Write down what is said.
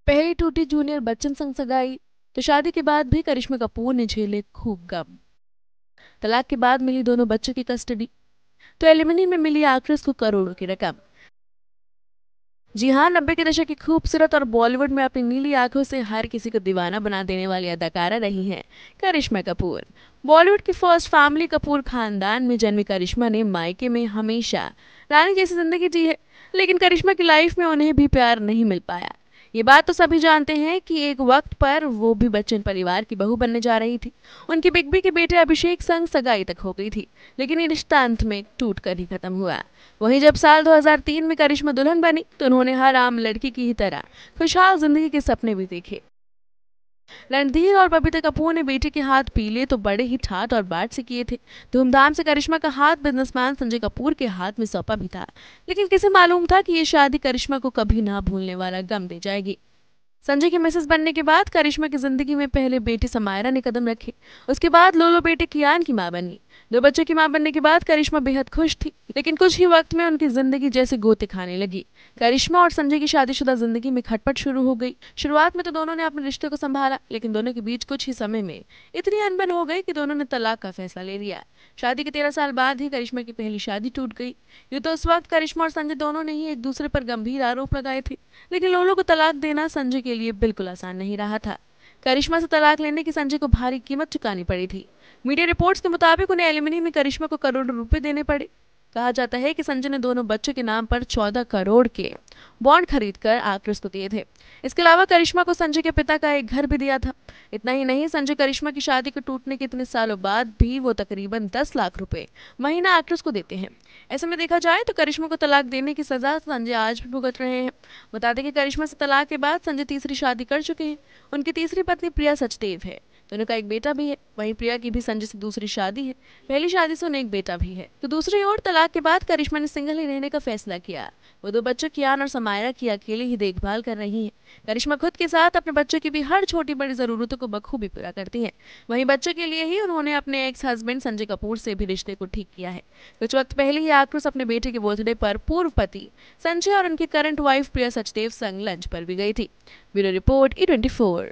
पहली टूटी जूनियर बच्चन संग सगाई तो शादी के बाद भी करिश्मा कपूर ने झेले खूब गम। तलाक के बाद मिली दोनों बच्चों की कस्टडी तो एलिमनी में मिली एक्ट्रेस को करोड़ों की रकम। जी हाँ, 90 के दशक की खूबसूरत और बॉलीवुड में अपनी नीली आंखों से हर किसी को दीवाना बना देने वाली अदाकारा रही हैं करिश्मा कपूर। बॉलीवुड की फर्स्ट फैमिली कपूर खानदान में जन्मी करिश्मा ने मायके में हमेशा रानी जैसी जिंदगी जी है, लेकिन करिश्मा की लाइफ में उन्हें भी प्यार नहीं मिल पाया। ये बात तो सभी जानते हैं कि एक वक्त पर वो भी बच्चन परिवार की बहू बनने जा रही थी। उनकी बिग बी के बेटे अभिषेक संग सगाई तक हो गई थी, लेकिन ये रिश्ता अंत में टूट कर ही खत्म हुआ। वहीं जब साल 2003 में करिश्मा दुल्हन बनी तो उन्होंने हर आम लड़की की ही तरह खुशहाल जिंदगी के सपने भी देखे। रणधीर और बबीता कपूर ने बेटे के हाथ पीले तो बड़े ही ठाट और बाट से किए थे। धूमधाम से करिश्मा का हाथ बिजनेसमैन संजय कपूर के हाथ में सौंपा भी था, लेकिन किसे मालूम था कि ये शादी करिश्मा को कभी ना भूलने वाला गम दे जाएगी। संजय की मिसेस बनने के बाद करिश्मा की जिंदगी में पहले बेटी समायरा ने कदम रखे। उसके बाद लोलो बेटे कियान की मां बनी। दो बच्चों की मां बनने के बाद करिश्मा बेहद खुश थी, लेकिन कुछ ही वक्त में उनकी जिंदगी जैसे गोते खाने लगी। करिश्मा और संजय की शादीशुदा जिंदगी में खटपट शुरू हो गई। शुरुआत में तो दोनों ने अपने रिश्ते को संभाला, लेकिन दोनों के बीच कुछ ही समय में इतनी अनबन हो गई कि दोनों ने तलाक का फैसला ले लिया। शादी के 13 साल बाद ही करिश्मा की पहली शादी टूट गई। ये तो उस वक्त करिश्मा और संजय दोनों ने ही एक दूसरे पर गंभीर आरोप लगाए थे, लेकिन लोगों को तलाक देना संजय के लिए बिल्कुल आसान नहीं रहा था। करिश्मा से तलाक लेने की संजय को भारी कीमत चुकानी पड़ी थी। मीडिया रिपोर्ट्स के मुताबिक उन्हें एलिमनी में करिश्मा को करोड़ों रुपए देने पड़े। कहा जाता है कि संजय ने दोनों बच्चों के नाम पर 14 करोड़ के बॉन्ड खरीदकर एक्ट्रेस को दिए थे। इसके अलावा करिश्मा को संजय के पिता का एक घर भी दिया था। इतना ही नहीं, संजय करिश्मा की शादी के टूटने के इतने सालों बाद भी वो तकरीबन 10 लाख रुपए महीना एक्ट्रेस को देते हैं। ऐसे में देखा जाए तो करिश्मा को तलाक देने की सजा संजय आज भी भुगत रहे हैं। बता दें कि करिश्मा से तलाक के बाद संजय तीसरी शादी कर चुके हैं। उनकी तीसरी पत्नी प्रिया सचदेव है। दोनों का एक बेटा भी है। वहीं प्रिया की भी संजय से दूसरी शादी है। पहली शादी से उन्हें एक बेटा भी है। तो दूसरी ओर तलाक के बाद करिश्मा ने सिंगल ही रहने का फैसला किया। वो दो बच्चों कियान और समायरा की अकेले ही देखभाल कर रही हैं। करिश्मा खुद के साथ अपने बच्चों की भी हर छोटी बड़ी जरूरतों को बखूबी पूरा करती हैं। वहीं बच्चों के लिए ही उन्होंने अपने एक्स हस्बैंड संजय कपूर से भी रिश्ते को ठीक किया है। कुछ वक्त पहले ही एक्ट्रेस अपने बेटे के बर्थडे पर पूर्व पति संजय और उनकी करंट वाइफ प्रिया सचदेव संग लंच पर भी गई थी। Bureau report E24।